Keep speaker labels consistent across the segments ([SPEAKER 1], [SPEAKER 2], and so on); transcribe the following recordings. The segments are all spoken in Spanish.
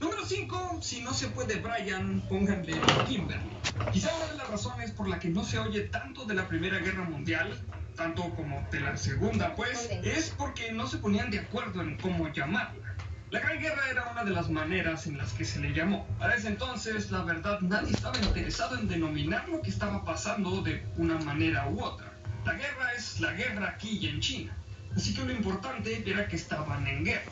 [SPEAKER 1] Número 5, si no se puede Brian, pónganle Kimberly. Quizá una de las razones por la que no se oye tanto de la Primera Guerra Mundial, tanto como de la Segunda, pues, es porque no se ponían de acuerdo en cómo llamarla. La Gran Guerra era una de las maneras en las que se le llamó. Para ese entonces, la verdad, nadie estaba interesado en denominar lo que estaba pasando de una manera u otra. La guerra es la guerra aquí y en China. Así que lo importante era que estaban en guerra.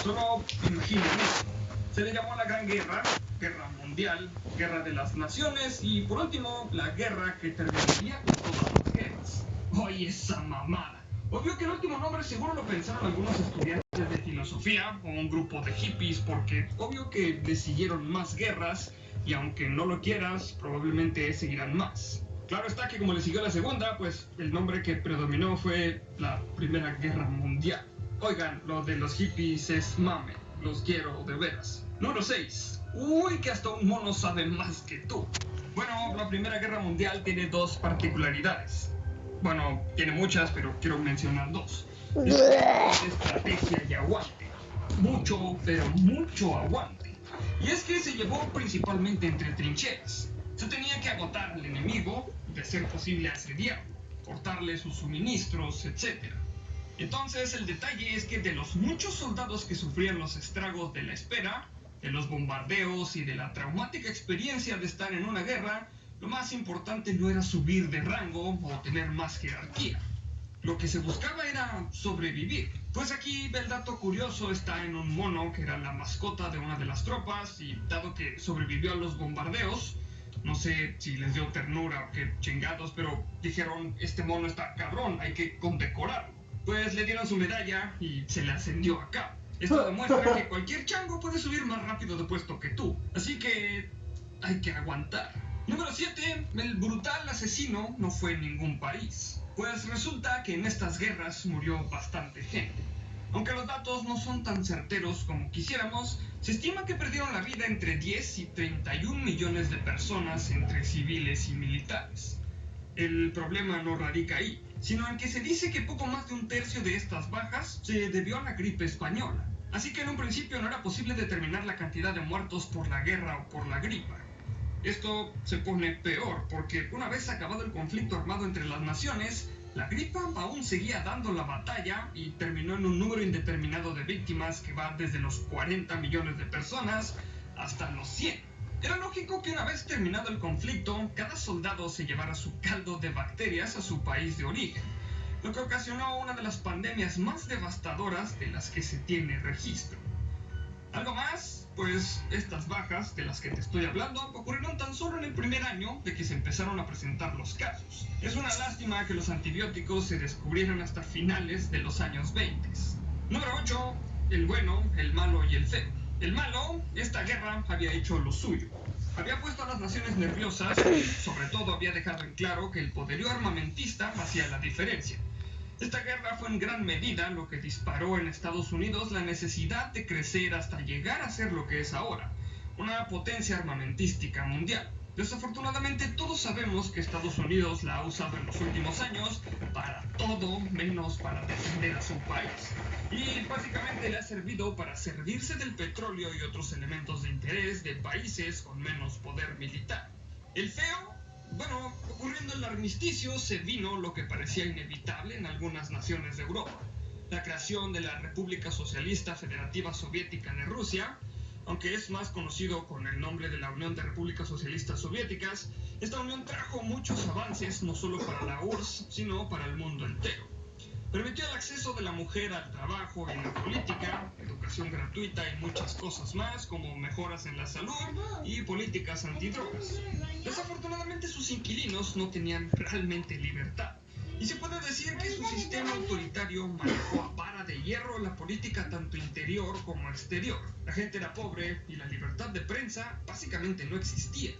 [SPEAKER 1] Solo imaginen eso. Se le llamó la Gran Guerra, Guerra Mundial, Guerra de las Naciones y, por último, la guerra que terminaría con todas las guerras. ¡Oye, esa mamada! Obvio que el último nombre seguro lo pensaron algunos estudiantes de filosofía o un grupo de hippies porque obvio que le siguieron más guerras y aunque no lo quieras, probablemente seguirán más. Claro está que como le siguió la segunda, pues el nombre que predominó fue la Primera Guerra Mundial. Oigan, lo de los hippies es mame, los quiero de veras. Número 6. Uy, que hasta un mono sabe más que tú. Bueno, la Primera Guerra Mundial tiene dos particularidades. Bueno, tiene muchas, pero quiero mencionar dos. Estrategia y aguante. Mucho, pero mucho aguante. Y es que se llevó principalmente entre trincheras. Se tenía que agotar al enemigo, de ser posible asediarlo, cortarle sus suministros, etc. Entonces el detalle es que de los muchos soldados que sufrían los estragos de la espera, de los bombardeos y de la traumática experiencia de estar en una guerra, lo más importante no era subir de rango o tener más jerarquía. Lo que se buscaba era sobrevivir. Pues aquí el dato curioso está en un mono que era la mascota de una de las tropas y dado que sobrevivió a los bombardeos, no sé si les dio ternura o qué chingados, pero dijeron, este mono está cabrón, hay que condecorarlo. Pues le dieron su medalla y se le ascendió a cabo. Esto demuestra que cualquier chango puede subir más rápido de puesto que tú, así que hay que aguantar. Número 7. El brutal asesino no fue ningún país. Pues resulta que en estas guerras murió bastante gente. Aunque los datos no son tan certeros como quisiéramos, se estima que perdieron la vida entre 10 y 31 millones de personas entre civiles y militares. El problema no radica ahí, sino en que se dice que poco más de un tercio de estas bajas se debió a la gripe española. Así que en un principio no era posible determinar la cantidad de muertos por la guerra o por la gripa. Esto se pone peor porque una vez acabado el conflicto armado entre las naciones, la gripa aún seguía dando la batalla y terminó en un número indeterminado de víctimas que va desde los 40 millones de personas hasta los 100. Era lógico que una vez terminado el conflicto, cada soldado se llevara su caldo de bacterias a su país de origen, lo que ocasionó una de las pandemias más devastadoras de las que se tiene registro. ¿Algo más? Pues estas bajas de las que te estoy hablando ocurrieron tan solo en el primer año de que se empezaron a presentar los casos. Es una lástima que los antibióticos se descubrieran hasta finales de los años 20. Número 8. El bueno, el malo y el feo. El malo, esta guerra había hecho lo suyo. Había puesto a las naciones nerviosas y sobre todo había dejado en claro que el poderío armamentista hacía la diferencia. Esta guerra fue en gran medida lo que disparó en Estados Unidos la necesidad de crecer hasta llegar a ser lo que es ahora, una potencia armamentística mundial. Desafortunadamente todos sabemos que Estados Unidos la ha usado en los últimos años para todo menos para defender a su país. Y básicamente le ha servido para servirse del petróleo y otros elementos de interés de países con menos poder militar. El feo, bueno, ocurriendo el armisticio se vino lo que parecía inevitable en algunas naciones de Europa. La creación de la República Socialista Federativa Soviética de Rusia, aunque es más conocido con el nombre de la Unión de Repúblicas Socialistas Soviéticas, esta unión trajo muchos avances no solo para la URSS, sino para el mundo entero. Permitió el acceso de la mujer al trabajo y la política, educación gratuita y muchas cosas más, como mejoras en la salud y políticas antidrogas. Desafortunadamente sus inquilinos no tenían realmente libertad. Y se puede decir que su sistema autoritario manejó a vara de hierro la política tanto interior como exterior. La gente era pobre y la libertad de prensa básicamente no existía.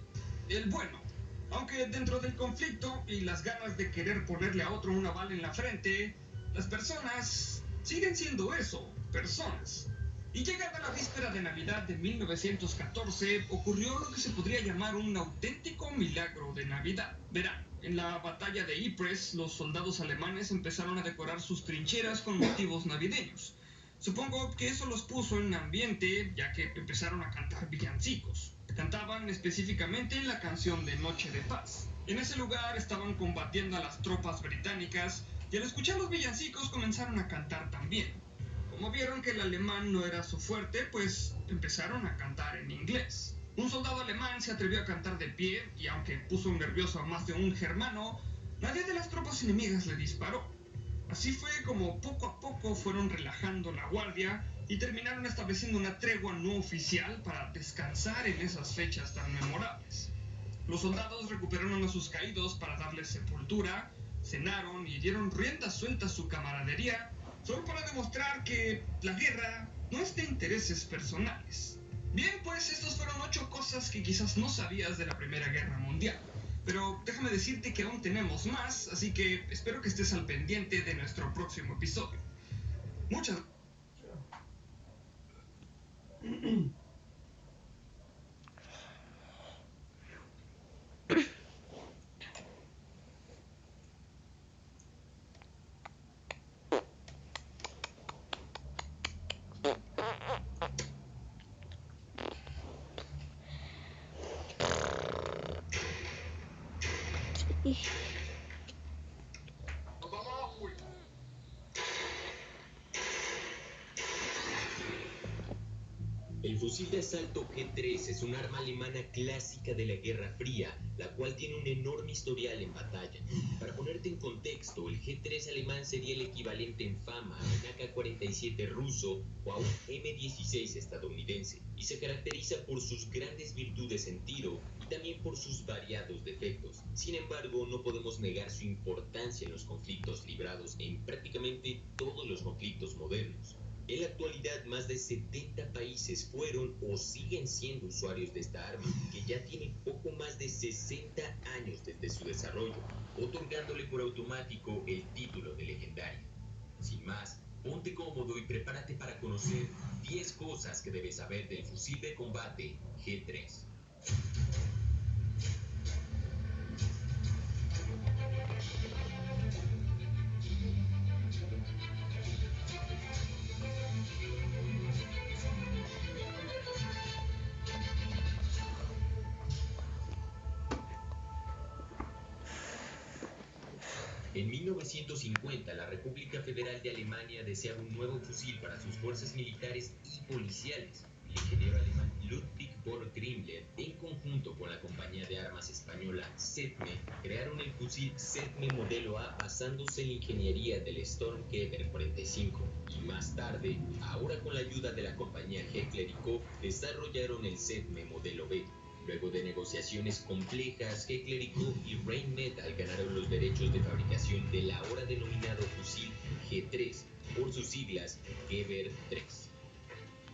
[SPEAKER 1] El bueno. Aunque dentro del conflicto y las ganas de querer ponerle a otro una bala en la frente, las personas siguen siendo eso, personas. Y llegada la víspera de Navidad de 1914, ocurrió lo que se podría llamar un auténtico milagro de Navidad. Verán, en la batalla de Ypres, los soldados alemanes empezaron a decorar sus trincheras con motivos navideños. Supongo que eso los puso en ambiente, ya que empezaron a cantar villancicos. Cantaban específicamente la canción de Noche de Paz. En ese lugar estaban combatiendo a las tropas británicas y al escuchar los villancicos comenzaron a cantar también. Como vieron que el alemán no era su fuerte, pues empezaron a cantar en inglés. Un soldado alemán se atrevió a cantar de pie y aunque puso nervioso a más de un germano, nadie de las tropas enemigas le disparó. Así fue como poco a poco fueron relajando la guardia y terminaron estableciendo una tregua no oficial para descansar en esas fechas tan memorables. Los soldados recuperaron a sus caídos para darles sepultura, cenaron y dieron rienda suelta a su camaradería, solo para demostrar que la guerra no es de intereses personales. Bien, pues estas fueron 8 cosas que quizás no sabías de la Primera Guerra Mundial. Pero déjame decirte que aún tenemos más, así que espero que estés al pendiente de nuestro próximo episodio. Muchas
[SPEAKER 2] El fusil de asalto G3 es un arma alemana clásica de la Guerra Fría, la cual tiene un enorme historial en batalla. Para ponerte en contexto, el G3 alemán sería el equivalente en fama a un AK-47 ruso o a un M16 estadounidense, y se caracteriza por sus grandes virtudes en tiro y también por sus variados defectos. Sin embargo, no podemos negar su importancia en los conflictos librados en prácticamente todos los conflictos modernos. En la actualidad, más de 70 países fueron o siguen siendo usuarios de esta arma, que ya tiene poco más de 60 años desde su desarrollo, otorgándole por automático el título de legendaria. Sin más, ponte cómodo y prepárate para conocer 10 cosas que debes saber del fusil de combate G3. En 1950, la República Federal de Alemania deseaba un nuevo fusil para sus fuerzas militares y policiales. El ingeniero alemán Ludwig von Grimler, en conjunto con la compañía de armas española ZETME, crearon el fusil ZETME modelo A basándose en la ingeniería del Stormgewehr 45. Y más tarde, ahora con la ayuda de la compañía Heckler & Koch, desarrollaron el ZETME modelo B. Luego de negociaciones complejas, Heckler & Koch y Rheinmetall ganaron los derechos de fabricación del ahora denominado fusil G3, por sus siglas Gewehr 3.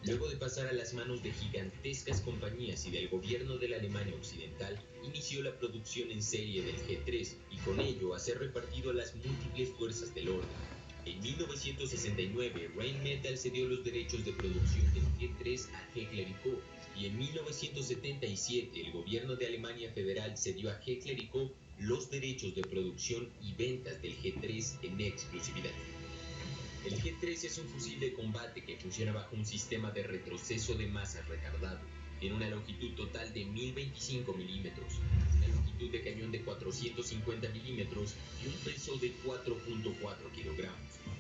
[SPEAKER 2] Luego de pasar a las manos de gigantescas compañías y del gobierno de la Alemania Occidental, inició la producción en serie del G3 y con ello a ser repartido a las múltiples fuerzas del orden. En 1969, Rheinmetall cedió los derechos de producción del G3 a Heckler & Koch, y en 1977 el gobierno de Alemania Federal cedió a Heckler & Koch los derechos de producción y ventas del G3 en exclusividad. El G3 es un fusil de combate que funciona bajo un sistema de retroceso de masas retardado. Tiene una longitud total de 1025 milímetros, una longitud de cañón de 450 milímetros y un peso de 4.4 kilogramos.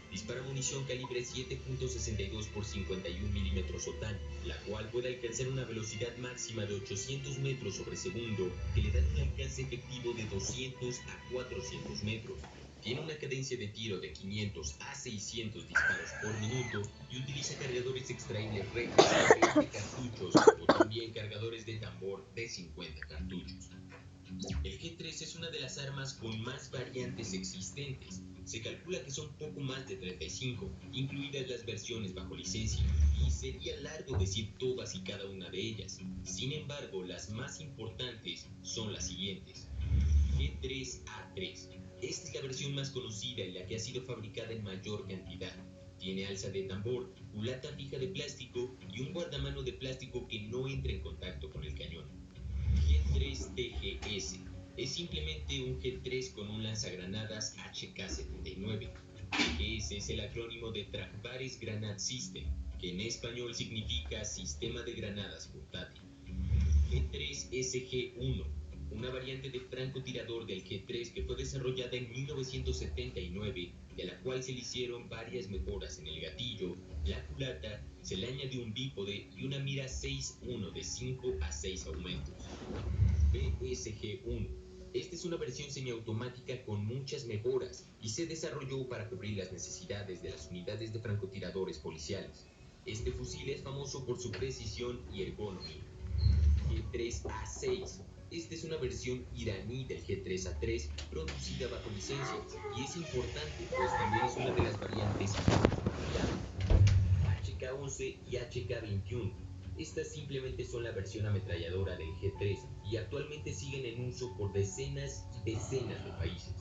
[SPEAKER 2] Dispara munición calibre 7.62 por 51 milímetros OTAN, la cual puede alcanzar una velocidad máxima de 800 metros sobre segundo, que le dan un alcance efectivo de 200 a 400 metros. Tiene una cadencia de tiro de 500 a 600 disparos por minuto y utiliza cargadores extraíbles rectos de 20 cartuchos o también cargadores de tambor de 50 cartuchos. El G3 es una de las armas con más variantes existentes. Se calcula que son poco más de 35, incluidas las versiones bajo licencia, y sería largo decir todas y cada una de ellas. Sin embargo, las más importantes son las siguientes. G3A3. Esta es la versión más conocida y la que ha sido fabricada en mayor cantidad. Tiene alza de tambor, culata fija de plástico y un guardamano de plástico que no entra en contacto con el cañón. G3TGS. Es simplemente un G3 con un lanzagranadas HK-79. Ese es el acrónimo de Tracbares Granat System, que en español significa Sistema de Granadas Portátil. G3SG-1, una variante de francotirador del G3 que fue desarrollada en 1979, y a la cual se le hicieron varias mejoras en el gatillo, la culata, se le añadió un bípode y una mira 6.1 de 5 a 6 aumentos. PSG-1. Esta es una versión semiautomática con muchas mejoras y se desarrolló para cubrir las necesidades de las unidades de francotiradores policiales. Este fusil es famoso por su precisión y ergonomía. G3A6. Esta es una versión iraní del G3A3 producida bajo licencia y es importante pues también es una de las variantes HK11 y HK21. Estas simplemente son la versión ametralladora del G3 y actualmente siguen en uso por decenas y decenas de países.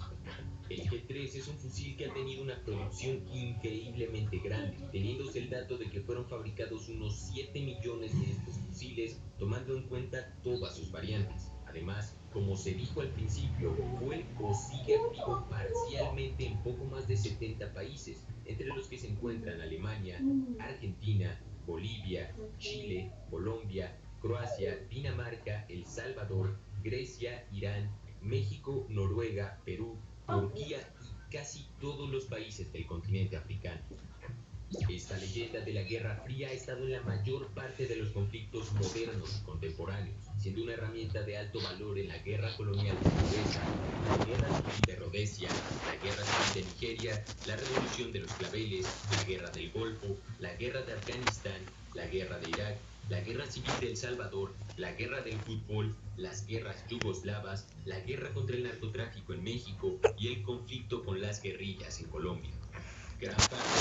[SPEAKER 2] El G3 es un fusil que ha tenido una producción increíblemente grande, teniéndose el dato de que fueron fabricados unos 7 millones de estos fusiles, tomando en cuenta todas sus variantes. Además, como se dijo al principio, fue o sigue activo parcialmente en poco más de 70 países, entre los que se encuentran Alemania, Argentina, Bolivia, Chile, Colombia, Croacia, Dinamarca, El Salvador, Grecia, Irán, México, Noruega, Perú, Turquía y casi todos los países del continente africano. Esta leyenda de la Guerra Fría ha estado en la mayor parte de los conflictos modernos y contemporáneos, siendo una herramienta de alto valor en la guerra colonial portuguesa, la guerra civil de Rhodesia, la guerra civil de Nigeria, la revolución de los claveles, la guerra del Golfo, la guerra de Afganistán, la guerra de Irak, la guerra civil de El Salvador, la guerra del fútbol, las guerras yugoslavas, la guerra contra el narcotráfico en México y el conflicto con las guerrillas en Colombia. Gran parte